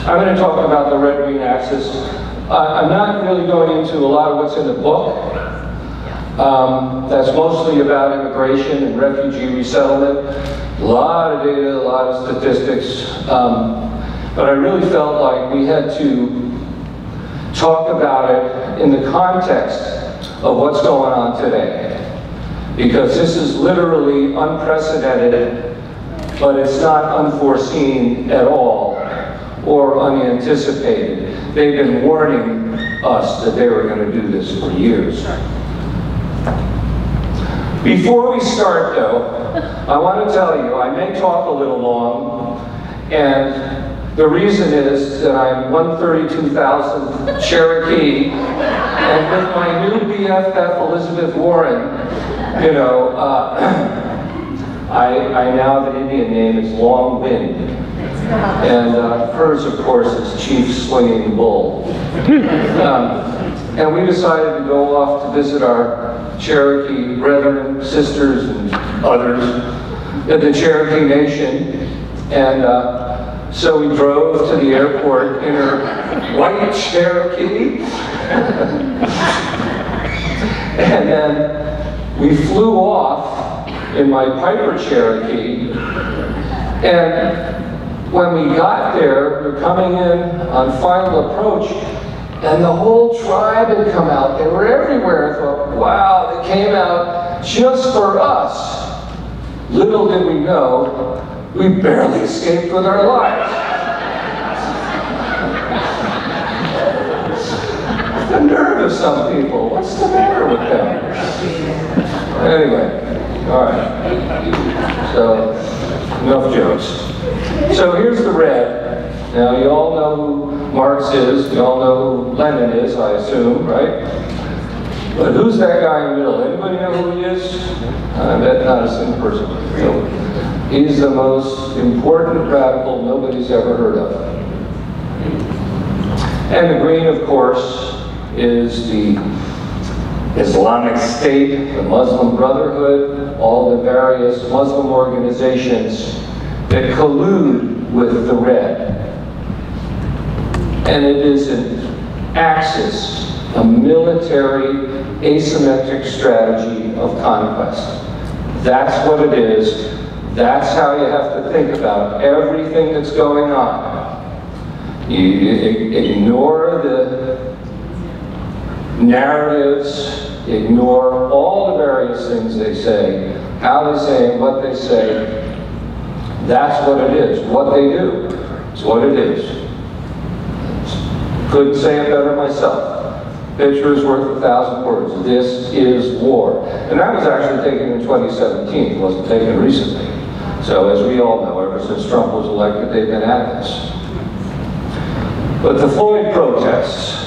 I'm going to talk about the red-green axis. I'm not really going into a lot of what's in the book. That's mostly about immigration and refugee resettlement. A lot of data, a lot of statistics. But I really felt like we had to talk about it in the context of what's going on today. Because this is literally unprecedented, but it's not unforeseen at all or unanticipated. They've been warning us that they were going to do this for years. Before we start, though, I want to tell you, I may talk a little long, and the reason is that I'm 132,000 Cherokee, and with my new BFF, Elizabeth Warren, you know, I now, the Indian name is Long Wind. And hers, of course, is Chief Slinging Bull. And we decided to go off to visit our Cherokee brethren, sisters, and others in the Cherokee Nation. And so we drove to the airport in her white Cherokee. And then we flew off in my Piper Cherokee. And when we got there, we were coming in on final approach, and the whole tribe had come out. They were everywhere. I thought, wow, they came out just for us. Little did we know, we barely escaped with our lives. The nerve of some people. What's the matter with them? Anyway, all right. So, enough jokes. So here's the red. Now you all know who Marx is, you all know who Lenin is, I assume, right? But who's that guy in the middle? Anybody know who he is? I bet not a single person. So he's the most important radical nobody's ever heard of. And the green, of course, is the Islamic State, the Muslim Brotherhood, all the various Muslim organizations that collude with the red. And it is an axis, a military asymmetric strategy of conquest. That's what it is. That's how you have to think about everything that's going on. You ignore the narratives, ignore all the various things they say, how they say and what they say. That's what it is, what they do. It's what it is. Couldn't say it better myself. Picture is worth 1,000 words. This is war. And that was actually taken in 2017. It wasn't taken recently. So as we all know, ever since Trump was elected, they've been at this. But the Floyd protests,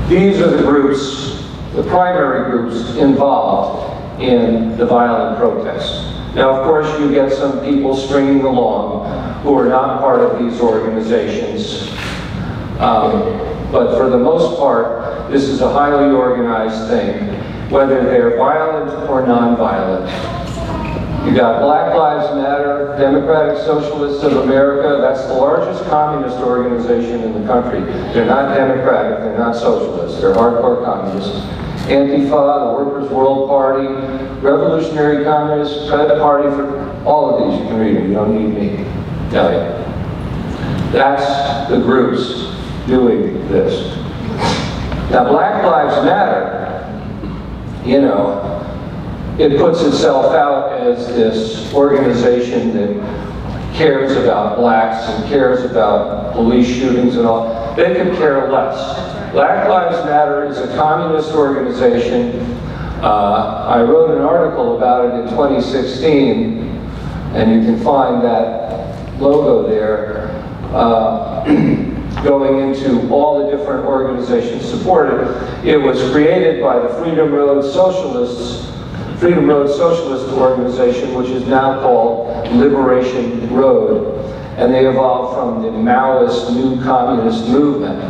these are the groups, the primary groups involved in the violent protests. Now, of course, you get some people stringing along who are not part of these organizations. But for the most part, this is a highly organized thing, whether they're violent or non-violent. You got Black Lives Matter, Democratic Socialists of America. That's the largest communist organization in the country. They're not democratic, they're not socialists, they're hardcore communists. Antifa, the Workers' World Party, Revolutionary Communist Party, for all of these you can read them, you don't need me to tell you. That's the groups doing this. Now Black Lives Matter, you know, it puts itself out as this organization that cares about blacks and cares about police shootings and all. They could care less. Black Lives Matter is a communist organization. I wrote an article about it in 2016, and you can find that logo there, going into all the different organizations supported. It was created by the Freedom Road Socialist Organization, which is now called Liberation Road, and they evolved from the Maoist New Communist Movement.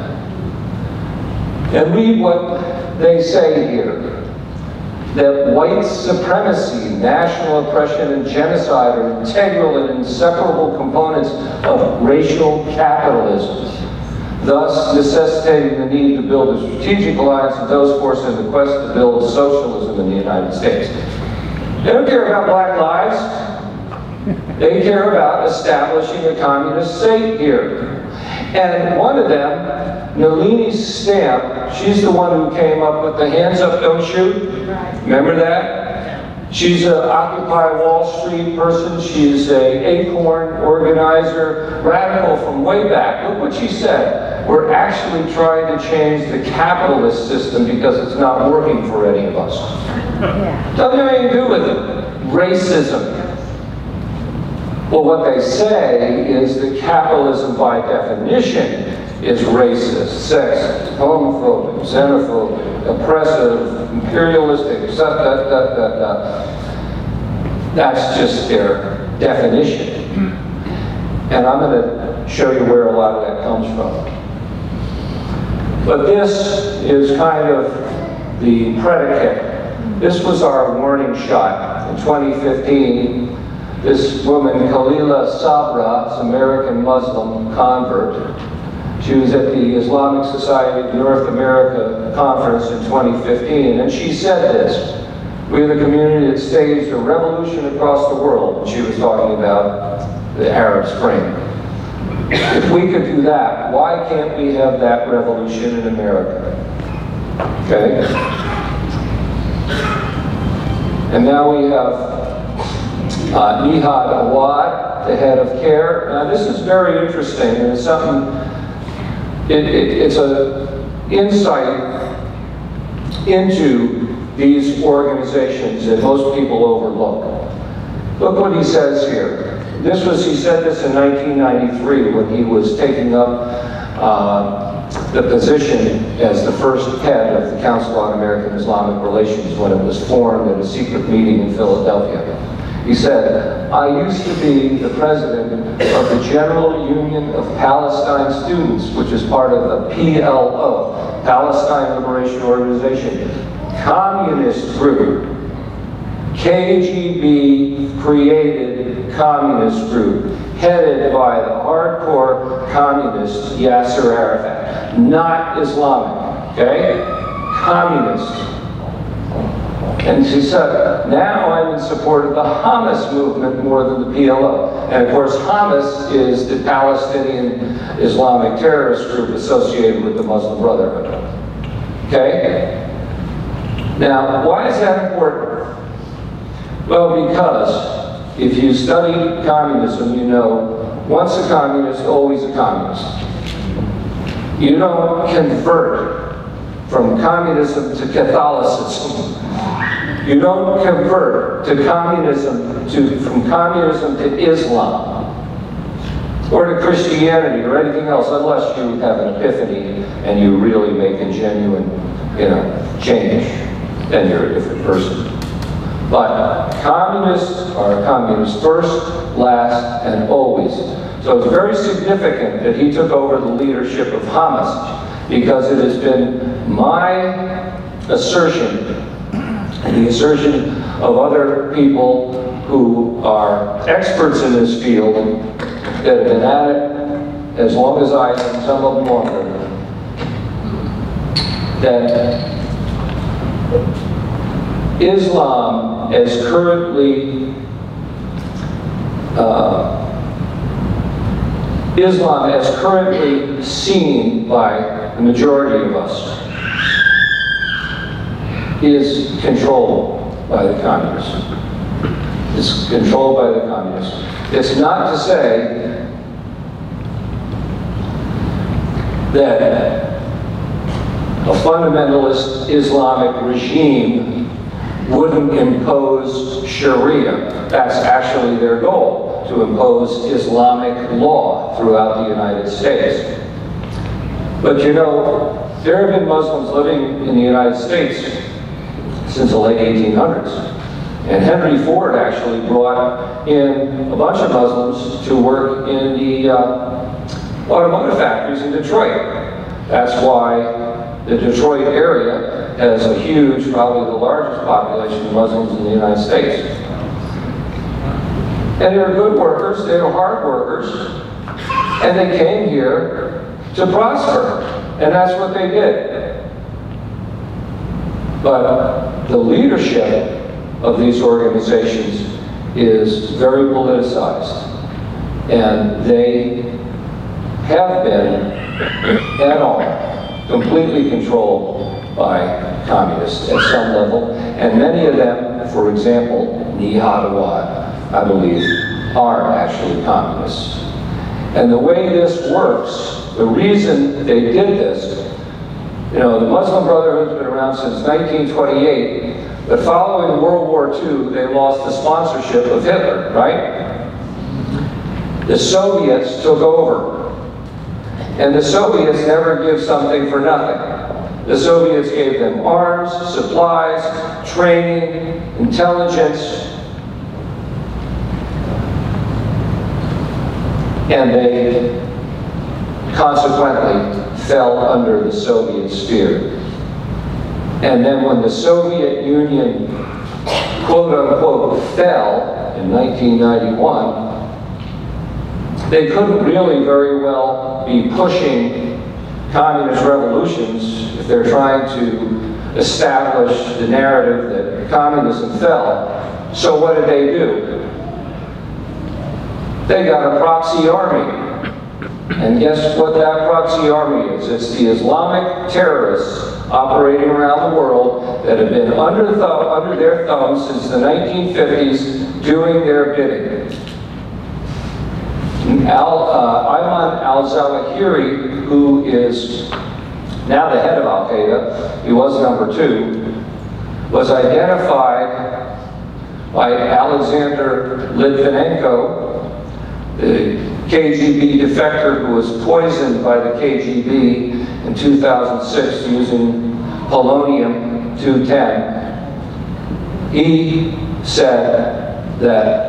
And read what they say here. that white supremacy, national oppression, and genocide are integral and inseparable components of racial capitalism, thus necessitating the need to build a strategic alliance with those forces in the quest to build socialism in the United States. They don't care about black lives. They care about establishing a communist state here. And one of them, Nalini Stamp, she's the one who came up with the hands up, don't shoot. Remember that? She's an Occupy Wall Street person. She's an Acorn organizer, radical from way back. Look what she said. We're actually trying to change the capitalist system because it's not working for any of us. Doesn't have anything to do with it. Racism. Well, what they say is that capitalism, by definition, is racist, sexist, homophobic, xenophobic, oppressive, imperialistic, That's just their definition. And I'm going to show you where a lot of that comes from. But this is kind of the predicate. This was our warning shot in 2015. This woman, Khalila Sabra, is an American Muslim convert. She was at the Islamic Society of North America conference in 2015, and she said this: "We are the community that staged a revolution across the world." And she was talking about the Arab Spring. If we could do that, why can't we have that revolution in America? Okay? And now we have Nihad Awad, the head of CAIR. Now this is very interesting, and it's something, it's an insight into these organizations that most people overlook. Look what he says here. He said this in 1993 when he was taking up the position as the first head of the Council on American Islamic Relations when it was formed at a secret meeting in Philadelphia. He said, "I used to be the president of the General Union of Palestine Students," which is part of the PLO, Palestine Liberation Organization, communist group. KGB created communist group, headed by the hardcore communist Yasser Arafat. Not Islamic, okay? Communist. And she said, now I'm in support of the Hamas movement more than the PLO. And of course, Hamas is the Palestinian Islamic terrorist group associated with the Muslim Brotherhood. Okay? Now, why is that important? Well, because if you study communism, you know, once a communist, always a communist. You don't convert from communism to Catholicism. You don't convert to communism, from communism to Islam, or to Christianity, or anything else, unless you have an epiphany and you really make a genuine, change. Then you're a different person. But communists are communists first, last, and always. So it's very significant that he took over the leadership of Hamas, because it has been my assertion, and the assertion of other people who are experts in this field that have been at it as long as I have, some of them longer, that Islam as currently seen by the majority of us is controlled by the communists. It's controlled by the communists. It's not to say that a fundamentalist Islamic regime wouldn't impose Sharia. That's actually their goal, to impose Islamic law throughout the United States. But there have been Muslims living in the United States since the late 1800s. And Henry Ford actually brought in a bunch of Muslims to work in the automotive factories in Detroit. That's why The Detroit area has a huge, probably the largest population of Muslims in the United States. And they're good workers, they're hard workers, and they came here to prosper. And that's what they did. But the leadership of these organizations is very politicized. And they have been, at all, completely controlled by communists at some level. And many of them, for example, Nihatawad, I believe, are actually communists. And the way this works, the reason they did this, you know, the Muslim Brotherhood's been around since 1928, but following World War II, they lost the sponsorship of Hitler, right? The Soviets took over. And the Soviets never give something for nothing. The Soviets gave them arms, supplies, training, intelligence, and they consequently fell under the Soviet sphere. And then when the Soviet Union, quote unquote, fell in 1991, they couldn't really very well be pushing communist revolutions if they're trying to establish the narrative that communism fell. So what did they do? They got a proxy army. And guess what that proxy army is? It's the Islamic terrorists operating around the world that have been under their thumb since the 1950s doing their bidding. Ayman al-Zawahiri, who is now the head of Al-Qaeda, he was number 2, was identified by Alexander Litvinenko, the KGB defector who was poisoned by the KGB in 2006 using polonium-210. He said that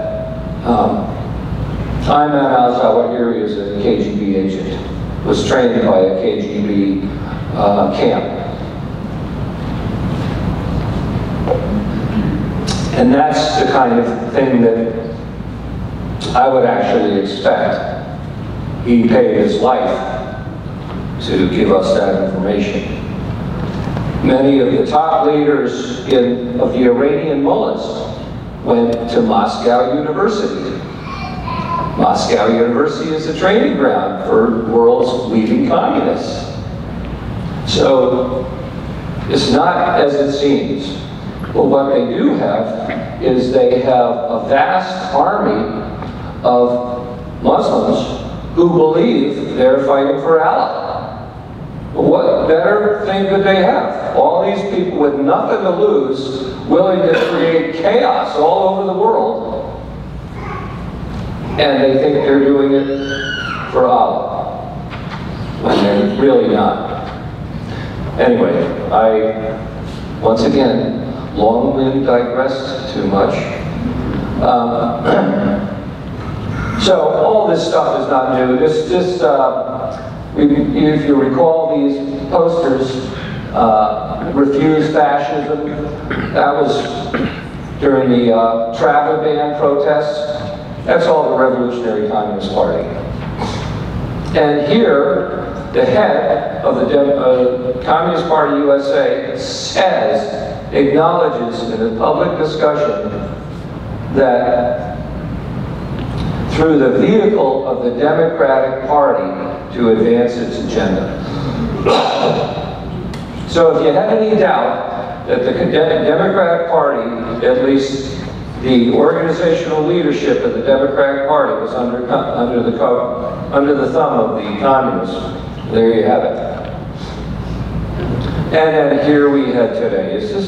Ayman al-Zawahiri is a KGB agent, was trained by a KGB camp. And that's the kind of thing that I would actually expect. He paid his life to give us that information. Many of the top leaders of the Iranian mullahs went to Moscow University. Moscow University is a training ground for the world's leading communists. So it's not as it seems. But what they do have is they have a vast army of Muslims who believe they're fighting for Allah. But what better thing could they have? All these people with nothing to lose, willing to create chaos all over the world. And they think they're doing it for Allah, when they're really not. Anyway, once again, long-winded, digressed too much. So all this stuff is not new. If you recall these posters, refuse fascism, that was during the travel ban protests. That's all the Revolutionary Communist Party. And here, the head of the Communist Party USA acknowledges in a public discussion that through the vehicle of the Democratic Party to advance its agenda. So if you had any doubt that the Democratic Party, at least the organizational leadership of the Democratic Party, was under the thumb of the communists, there you have it. And then here we had today. This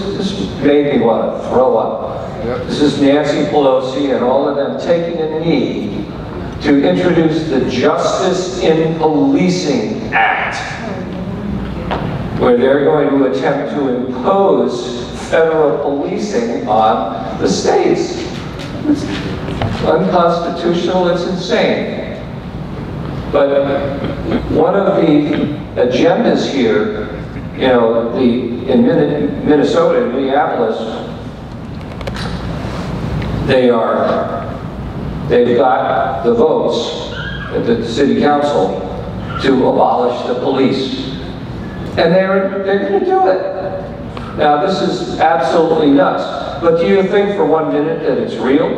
made me want to throw up. Yep. This is Nancy Pelosi and all of them taking a knee to introduce the Justice in Policing Act, where they're going to attempt to impose federal policing on the states. It's unconstitutional, it's insane. But one of the agendas here You know, in Minnesota, in Minneapolis, they've got the votes at the city council to abolish the police. And they're going to do it. Now, this is absolutely nuts. But do you think for 1 minute that it's real?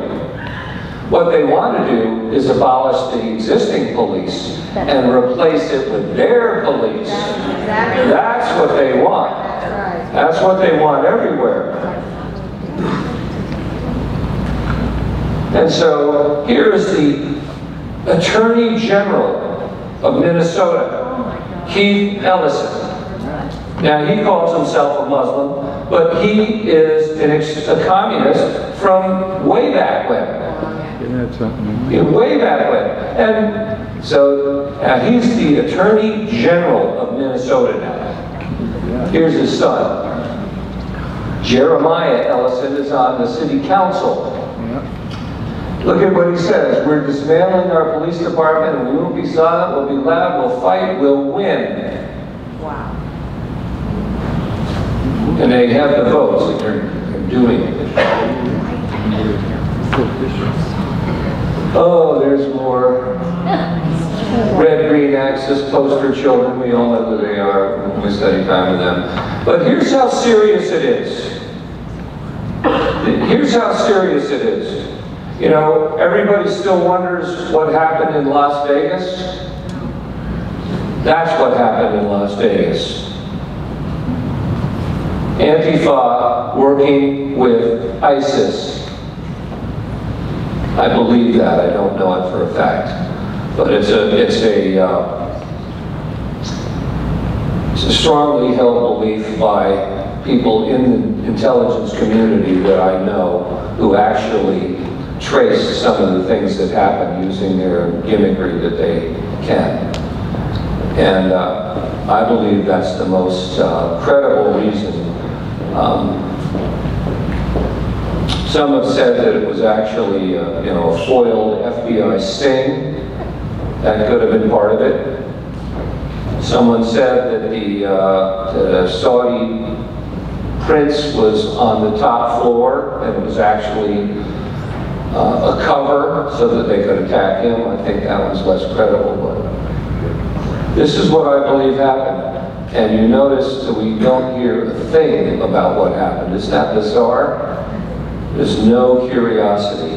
What they want to do is abolish the existing police and replace it with their police. That's what they want. That's what they want everywhere. And so here is the Attorney General of Minnesota, Keith Ellison. Now, he calls himself a Muslim, but he is a communist from way back when. Way back when. And so he's the Attorney General of Minnesota now. Here's his son. Jeremiah Ellison is on the city council. Look at what he says. We're dismantling our police department and we won't be silent, we'll be loud, we'll fight, we'll win. Wow. And they have the votes that they're doing it. Oh, there's more red, green axis poster children. We all know who they are when we study time with them. But here's how serious it is. Here's how serious it is. You know, everybody still wonders what happened in Las Vegas. That's what happened in Las Vegas. Antifa working with ISIS. I believe that. I don't know it for a fact, but it's a strongly held belief by people in the intelligence community that I know who actually trace some of the things that happen using their gimmickry that they can. And I believe that's the most credible reason. Some have said that it was actually a foiled FBI sting. That could have been part of it. Someone said that the Saudi prince was on the top floor and it was actually a cover so that they could attack him. I think that one's less credible, but this is what I believe happened. And you notice that we don't hear a thing about what happened. Isn't that bizarre? There's no curiosity.